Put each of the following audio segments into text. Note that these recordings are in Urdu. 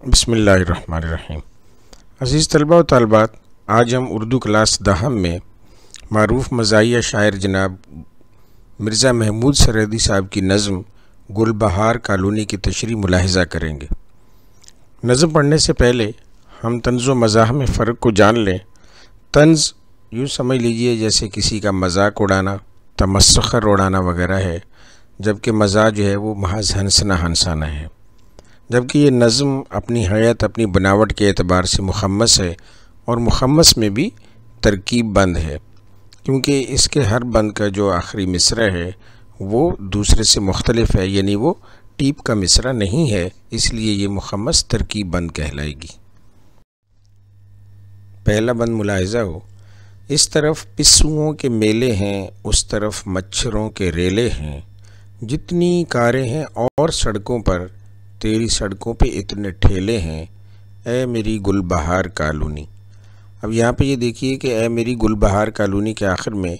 بسم اللہ الرحمن الرحیم۔ عزیز طلبہ و طالبات، آج ہم اردو کلاس دہم میں معروف مزاحیہ شاعر جناب مرزا محمود سرحدی صاحب کی نظم گل بہار کالونی کی تشریح ملاحظہ کریں گے۔ نظم پڑھنے سے پہلے ہم طنز و مزاح میں فرق کو جان لیں۔ طنز یوں سمجھ لیجئے جیسے کسی کا مذاق اڑانا، تمسخر اڑانا وغیرہ ہے، جبکہ مزاح جو ہے وہ محض ہنسنا ہنسانا ہے۔ جبکہ یہ نظم اپنی حیت، اپنی بناوٹ کے اعتبار سے مخمس ہے، اور مخمس میں بھی ترکیب بند ہے، کیونکہ اس کے ہر بند کا جو آخری مصرع ہے وہ دوسرے سے مختلف ہے، یعنی وہ ٹیپ کا مصرع نہیں ہے، اس لیے یہ مخمس ترکیب بند کہلائے گی۔ پہلا بند ملاحظہ ہو۔ اس طرف پسوؤں کے میلے ہیں، اس طرف مچھروں کے ریلے ہیں، جتنی کاریں ہیں اور سڑکوں پر، تیری سڑکوں پہ اتنے ٹھیلے ہیں، اے میری گل بہار کالونی۔ اب یہاں پہ یہ دیکھیے کہ اے میری گل بہار کالونی کے آخر میں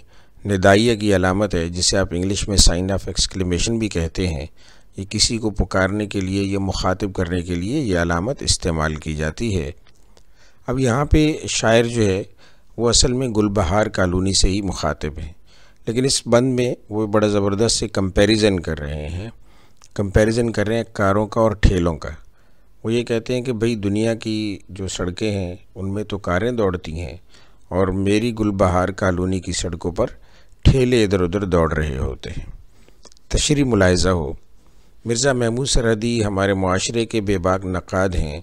ندائیہ کی علامت ہے، جسے آپ انگلش میں سائن آف ایکسکلیمیشن بھی کہتے ہیں۔ یہ کسی کو پکارنے کے لیے یا مخاطب کرنے کے لیے یہ علامت استعمال کی جاتی ہے۔ اب یہاں پہ شاعر جو ہے وہ اصل میں گل بہار کالونی سے ہی مخاطب ہے، لیکن اس بند میں وہ بڑا زبردست سے کمپیریزن کر رہے ہیں۔ کمپیریزن کر رہے ہیں کاروں کا اور ٹھیلوں کا۔ وہ یہ کہتے ہیں کہ بھئی دنیا کی جو سڑکیں ہیں ان میں تو کاریں دوڑتی ہیں، اور میری گل بہار کالونی کی سڑکوں پر ٹھیلے ادھر ادھر دوڑ رہے ہوتے ہیں۔ تشریح ملاحظہ ہو۔ مرزا محمود سرحدی ہمارے معاشرے کے بے باک نقاد ہیں۔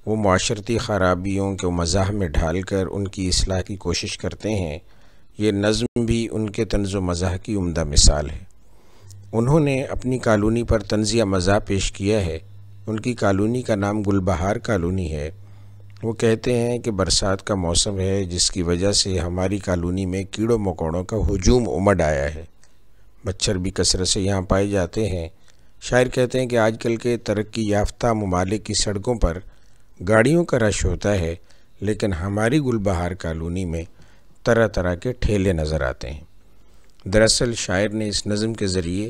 وہ معاشرتی خرابیوں کو مزاح میں ڈھال کر ان کی اصلاح کی کوشش کرتے ہیں۔ یہ نظم بھی ان کے طنز و مزاح کی عمدہ مثال ہے۔ انہوں نے اپنی کالونی پر طنزیہ مزاح پیش کیا ہے۔ ان کی کالونی کا نام گل بہار کالونی ہے۔ وہ کہتے ہیں کہ برسات کا موسم ہے، جس کی وجہ سے ہماری کالونی میں کیڑوں مکوڑوں کا ہجوم امڈ آیا ہے۔ مچھر بھی کثرت سے یہاں پائے جاتے ہیں۔ شاعر کہتے ہیں کہ آج کل کے ترقی یافتہ ممالک کی سڑکوں پر گاڑیوں کا رش ہوتا ہے، لیکن ہماری گل بہار کالونی میں طرح طرح کے ٹھیلے نظر آتے ہیں۔ دراصل شاعر نے اس نظم کے ذریعے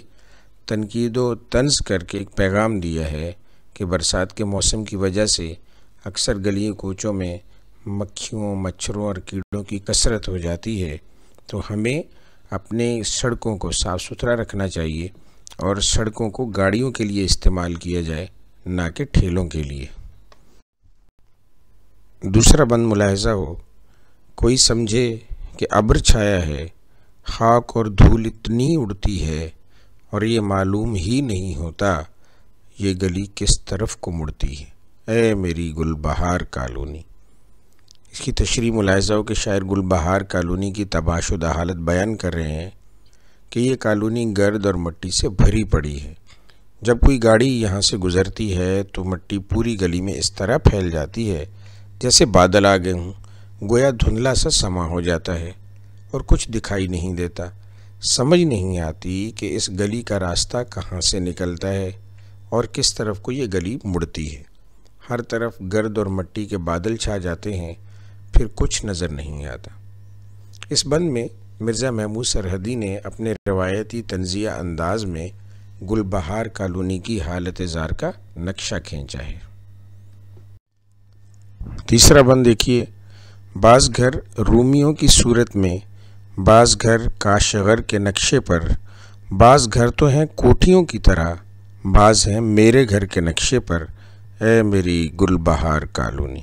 تنقید و طنز کر کے ایک پیغام دیا ہے کہ برسات کے موسم کی وجہ سے اکثر گلیوں کوچوں میں مکھیوں، مچھروں اور کیڑوں کی کثرت ہو جاتی ہے، تو ہمیں اپنے سڑکوں کو صاف ستھرا رکھنا چاہیے اور سڑکوں کو گاڑیوں کے لیے استعمال کیا جائے، نہ کہ ٹھیلوں کے لیے۔ دوسرا بند ملاحظہ ہو۔ کوئی سمجھے کہ ابر چھایا ہے، خاک اور دھول اتنی اڑتی ہے، اور یہ معلوم ہی نہیں ہوتا یہ گلی کس طرف کو مڑتی ہے، اے میری گل بہار کالونی۔ اس کی تشریح ملاحظہ ہو کہ شاعر گل بہار کالونی کی تباہ شدہ حالت بیان کر رہے ہیں کہ یہ کالونی گرد اور مٹی سے بھری پڑی ہے۔ جب کوئی گاڑی یہاں سے گزرتی ہے تو مٹی پوری گلی میں اس طرح پھیل جاتی ہے جیسے بادل آ گئے ہوں، گویا دھندلا سا سما ہو جاتا ہے اور کچھ دکھائی نہیں دیتا۔ سمجھ نہیں آتی کہ اس گلی کا راستہ کہاں سے نکلتا ہے اور کس طرف کو یہ گلی مڑتی ہے۔ ہر طرف گرد اور مٹی کے بادل چھا جاتے ہیں، پھر کچھ نظر نہیں آتا۔ اس بند میں مرزا محمود سرحدی نے اپنے روایتی طنزیہ انداز میں گل بہار کالونی کی حالت زار کا نقشہ کھینچا ہے۔ تیسرا بند دیکھیے۔ بعض گھر رومیوں کی صورت میں، بعض گھر کاشغر کے نقشے پر، بعض گھر تو ہیں کوٹھیوں کی طرح، بعض ہیں میرے گھر کے نقشے پر، اے میری گل بہار کالونی۔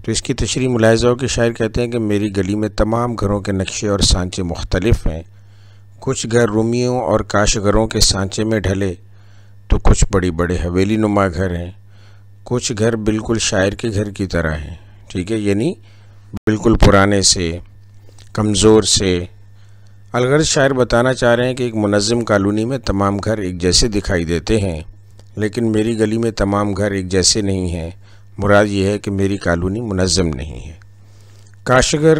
تو اس کی تشریح ملاحظہ ہو کہ شاعر کہتے ہیں کہ میری گلی میں تمام گھروں کے نقشے اور سانچے مختلف ہیں۔ کچھ گھر رومیوں اور کاشغروں کے سانچے میں ڈھلے تو کچھ بڑی بڑے حویلی نما گھر ہیں، کچھ گھر بالکل شاعر کے گھر کی طرح ہیں، ٹھیک ہے، یعنی بالکل پرانے سے، کمزور سے۔ الغرض شاعر بتانا چاہ رہے ہیں کہ ایک منظم کالونی میں تمام گھر ایک جیسے دکھائی دیتے ہیں، لیکن میری گلی میں تمام گھر ایک جیسے نہیں ہیں۔ مراد یہ ہے کہ میری کالونی منظم نہیں ہے۔ کاشغر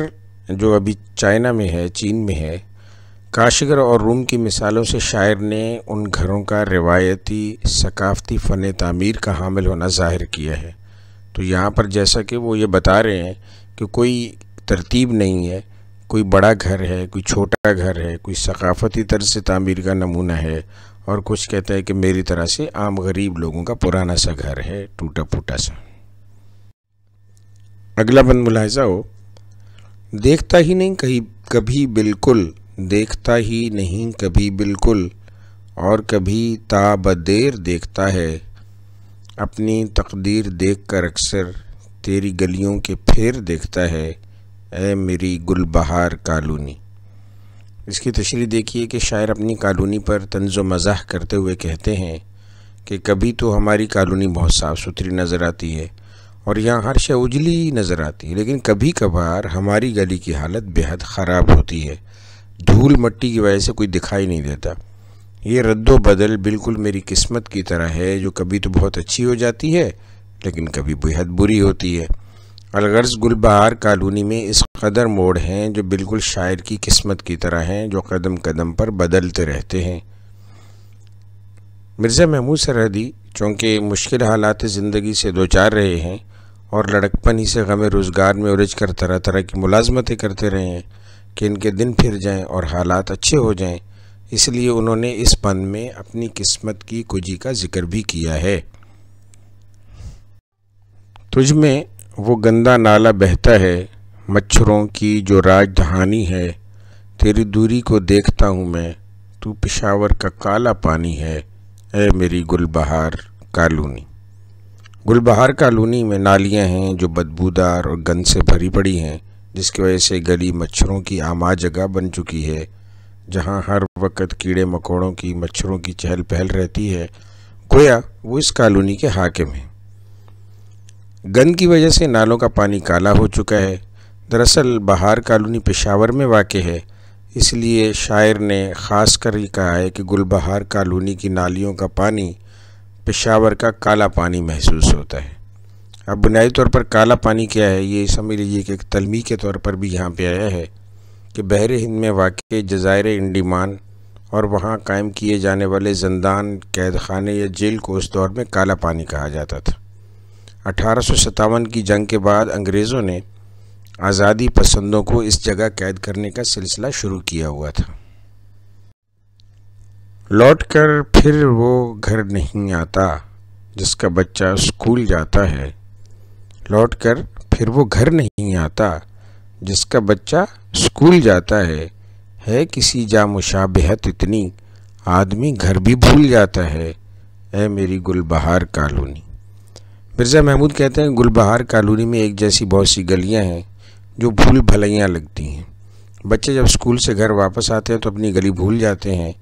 جو ابھی چائنا میں ہے، چین میں ہے، کاشغر اور روم کی مثالوں سے شاعر نے ان گھروں کا روایتی ثقافتی فن تعمیر کا حامل ہونا ظاہر کیا ہے۔ تو یہاں پر جیسا کہ وہ یہ بتا رہے ہیں کہ کوئی ترتیب نہیں ہے، کوئی بڑا گھر ہے، کوئی چھوٹا گھر ہے، کوئی ثقافتی طرز سے تعمیر کا نمونہ ہے، اور کچھ کہتا ہے کہ میری طرح سے عام غریب لوگوں کا پرانا سا گھر ہے، ٹوٹا پھوٹا سا۔ اگلا بند ملاحظہ ہو، دیکھتا ہی نہیں کبھی بالکل، دیکھتا ہی نہیں کبھی بالکل، اور کبھی تا بدیر دیکھتا ہے، اپنی تقدیر دیکھ کر اکثر تیری گلیوں کے پھیر دیکھتا ہے، اے میری گل بہار کالونی۔ اس کی تشریح دیکھیے کہ شاعر اپنی کالونی پر طنز و مزاح کرتے ہوئے کہتے ہیں کہ کبھی تو ہماری کالونی بہت صاف ستھری نظر آتی ہے اور یہاں ہر شے اجلی نظر آتی ہے، لیکن کبھی کبھار ہماری گلی کی حالت بے حد خراب ہوتی ہے، دھول مٹی کی وجہ سے کوئی دکھائی نہیں دیتا۔ یہ رد و بدل بالکل میری قسمت کی طرح ہے، جو کبھی تو بہت اچھی ہو جاتی ہے لیکن کبھی بے حد بری ہوتی ہے۔ الغرض گل بہار کالونی میں اس قدر موڑ ہیں جو بالکل شاعر کی قسمت کی طرح ہیں، جو قدم قدم پر بدلتے رہتے ہیں۔ مرزا محمود سرحدی چونکہ مشکل حالات زندگی سے دوچار رہے ہیں اور لڑکپن ہی سے غم روزگار میں الجھ کر طرح طرح کی ملازمتیں کرتے رہے ہیں کہ ان کے دن پھر جائیں اور حالات اچھے ہو جائیں، اس لیے انہوں نے اس بند میں اپنی قسمت کی کجی کا ذکر بھی کیا ہے۔ تجھ میں وہ گندا نالا بہتا ہے، مچھروں کی جو راج دہانی ہے، تیری دوری کو دیکھتا ہوں میں، تو پشاور کا کالا پانی ہے، اے میری گل بہار کالونی۔ گل بہار کالونی میں نالیاں ہیں جو بدبودار اور گند سے بھری پڑی ہیں، جس کی وجہ سے گلی مچھروں کی آماں جگہ بن چکی ہے، جہاں ہر وقت کیڑے مکوڑوں کی، مچھروں کی چہل پہل رہتی ہے، گویا وہ اس کالونی کے حاکم ہیں۔ گند کی وجہ سے نالوں کا پانی کالا ہو چکا ہے۔ دراصل بہار کالونی پشاور میں واقع ہے، اس لیے شاعر نے خاص کر یہ کہا ہے کہ گل بہار کالونی کی نالیوں کا پانی پشاور کا کالا پانی محسوس ہوتا ہے۔ اب بنیادی طور پر کالا پانی کیا ہے، یہ سمجھ لیجیے کہ ایک تلمیح کے طور پر بھی یہاں پہ آیا ہے کہ بحر ہند میں واقع جزائر انڈیمان اور وہاں قائم کیے جانے والے زندان، قید خانے یا جیل کو اس دور میں کالا پانی کہا جاتا تھا۔ 1857 کی جنگ کے بعد انگریزوں نے آزادی پسندوں کو اس جگہ قید کرنے کا سلسلہ شروع کیا ہوا تھا۔ لوٹ کر پھر وہ گھر نہیں آتا جس کا بچہ اسکول جاتا ہے، لوٹ کر پھر وہ گھر نہیں آتا جس کا بچہ اسکول جاتا ہے کسی جا مشابہت اتنی، آدمی گھر بھی بھول جاتا ہے، اے میری گل بہار کالونی۔ مرزا محمود کہتے ہیں گل بہار کالونی میں ایک جیسی بہت سی گلیاں ہیں جو بھول بھلیاں لگتی ہیں۔ بچے جب اسکول سے گھر واپس آتے ہیں تو اپنی گلی بھول جاتے ہیں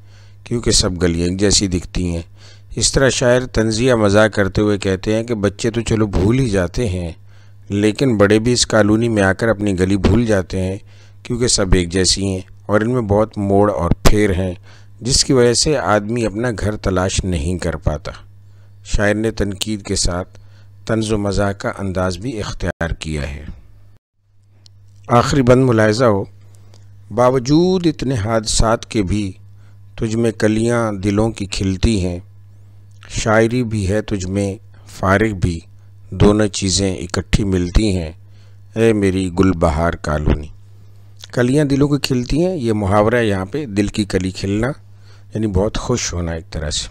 کیونکہ سب گلیاں ایک جیسی دکھتی ہیں۔ اس طرح شاعر طنزیہ مزاح کرتے ہوئے کہتے ہیں کہ بچے تو چلو بھول ہی جاتے ہیں، لیکن بڑے بھی اس کالونی میں آ کر اپنی گلی بھول جاتے ہیں کیونکہ سب ایک جیسی ہیں اور ان میں بہت موڑ اور پھیر ہیں، جس کی وجہ سے آدمی اپنا گھر تلاش نہیں کر پاتا۔ شاعر نے تنقید کے ساتھ طنز و مزاح کا انداز بھی اختیار کیا ہے۔ آخری بند ملاحظہ ہو، باوجود اتنے حادثات کے بھی تجھ میں کلیاں دلوں کی کھلتی ہیں، شاعری بھی ہے تجھ میں فارغ بھی، دونوں چیزیں اکٹھی ملتی ہیں، اے میری گل بہار کالونی۔ کلیاں دلوں کی کھلتی ہیں، یہ محاورہ ہے یہاں پہ، دل کی کلی کھلنا یعنی بہت خوش ہونا ایک طرح سے۔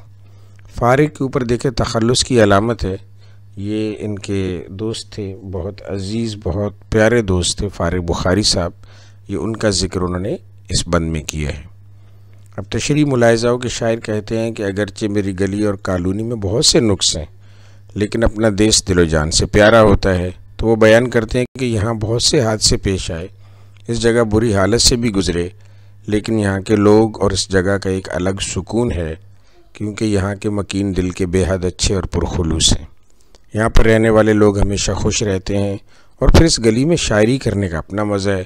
فارغ کے اوپر دیکھیں تخلص کی علامت ہے، یہ ان کے دوست تھے، بہت عزیز بہت پیارے دوست تھے فارغ بخاری صاحب، یہ ان کا ذکر انہوں نے اس بند میں کیا ہے۔ اب تشریح ملاحظہ ہو کہ شاعر کہتے ہیں کہ اگرچہ میری گلی اور کالونی میں بہت سے نقص ہیں لیکن اپنا دیس دل و جان سے پیارا ہوتا ہے، تو وہ بیان کرتے ہیں کہ یہاں بہت سے حادثے پیش آئے، اس جگہ بری حالت سے بھی گزرے، لیکن یہاں کے لوگ اور اس جگہ کا ایک الگ سکون ہے کیونکہ یہاں کے مکین دل کے بے حد اچھے اور پرخلوص ہیں۔ یہاں پر رہنے والے لوگ ہمیشہ خوش رہتے ہیں اور پھر اس گلی میں شاعری کرنے کا اپنا مزہ ہے،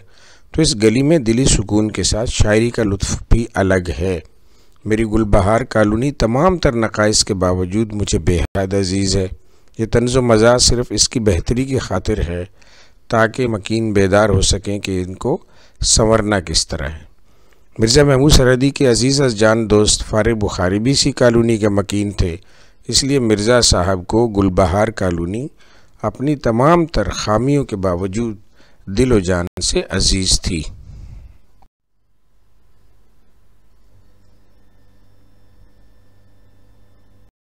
تو اس گلی میں دلی سکون کے ساتھ شاعری کا لطف بھی الگ ہے۔ میری گل بہار کالونی تمام تر نقائص کے باوجود مجھے بے حد عزیز ہے۔ یہ طنز و مزاح صرف اس کی بہتری کی خاطر ہے تاکہ مکین بیدار ہو سکیں کہ ان کو سنورنا کس طرح ہے۔ مرزا محمود سرحدی کے عزیز از جان دوست فارغ بخاری بھی اسی کالونی کے مکین تھے، اس لیے مرزا صاحب کو گل بہار کالونی اپنی تمام تر خامیوں کے باوجود دل و جان سے عزیز تھی۔